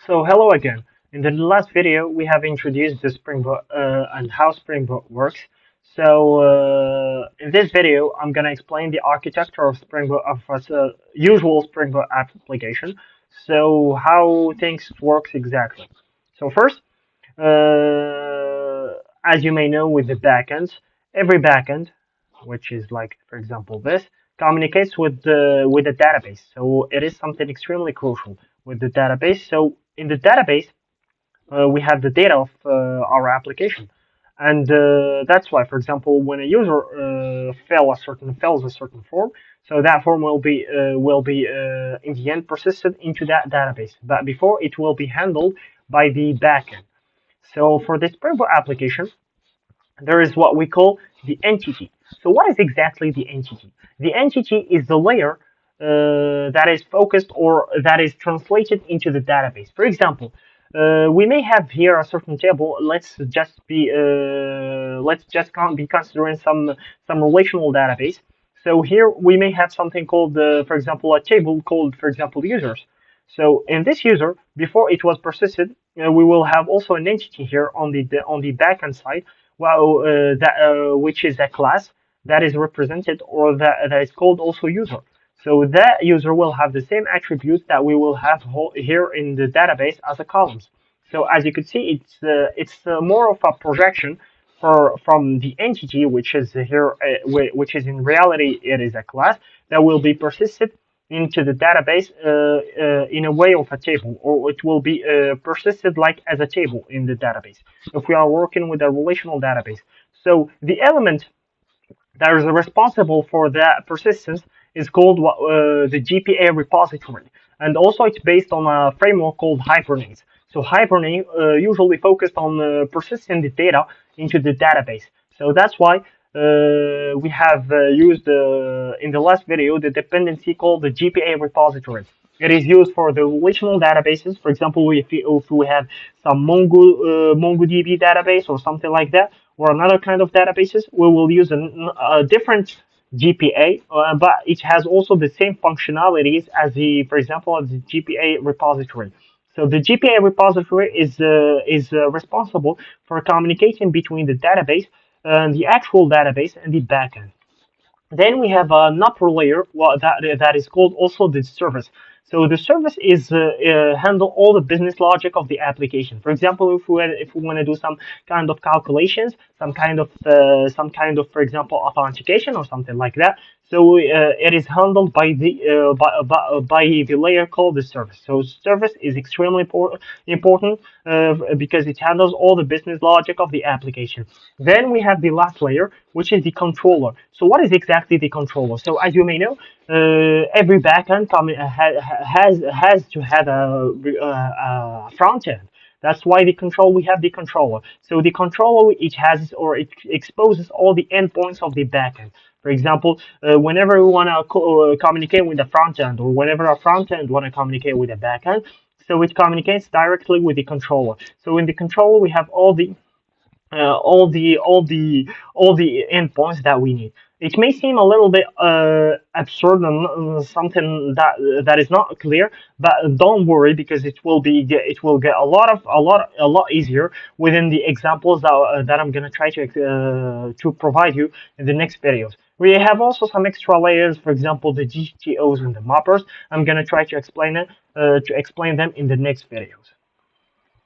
So hello again. In the last video, we have introduced the Spring Boot and how Spring Boot works. In this video, I'm gonna explain the architecture of Spring Boot of a usual Spring Boot application. So how things works exactly. So first, as you may know, with the backends, every backend, which is like, for example, this, communicates with the database. So it is something extremely crucial with the database. So in the database, we have the data of our application, and that's why, for example, when a user fills a certain form, so that form will be in the end persisted into that database. But before, it will be handled by the backend. So for this Spring Boot application, there is what we call the entity. So what is exactly the entity? The entity is the layer that is focused or that is translated into the database. For example, we may have here a certain table. Let's just be considering some relational database. So here we may have something called, for example, a table called, for example, users. So in this user, before it was persisted, we will have also an entity here on the backend side, which is a class that is represented or that is called also user. So that user will have the same attributes that we will have here in the database as a columns. So as you can see, it's more of a projection from the entity, which is here, which is in reality it is a class that will be persisted into the database in a way of a table, or it will be persisted like as a table in the database if we are working with a relational database. So the element that is responsible for that persistence is called the GPA repository, and also it's based on a framework called Hibernate. So Hibernate usually focused on persisting the data into the database. So that's why we have used in the last video the dependency called the GPA repository. It is used for the relational databases. For example, if we have some MongoDB database or something like that, or another kind of databases, we will use a different GPA, but it has also the same functionalities as for example, as the GPA repository. So the GPA repository is responsible for communicating between the database and the actual database and the backend. Then we have an upper layer that is called also the service. So the service is handle all the business logic of the application. For example, if we want to do some kind of calculations, some kind of, for example, authentication or something like that. So it is handled by by the layer called the service. So service is extremely important because it handles all the business logic of the application. Then we have the last layer, which is the controller. So what is exactly the controller? So as you may know, every backend has to have a front end. That's why we have the controller. So the controller, it has or it exposes all the endpoints of the backend. For example, whenever we want to communicate with the front end, or whenever a front end want to communicate with the backend, so it communicates directly with the controller. So in the controller, we have all the endpoints that we need. It may seem a little bit absurd and something that is not clear, but don't worry, because it will get a lot easier within the examples that I'm gonna try to provide you in the next videos. We have also some extra layers, for example, the GTOs and the mappers. I'm gonna try to explain them in the next videos.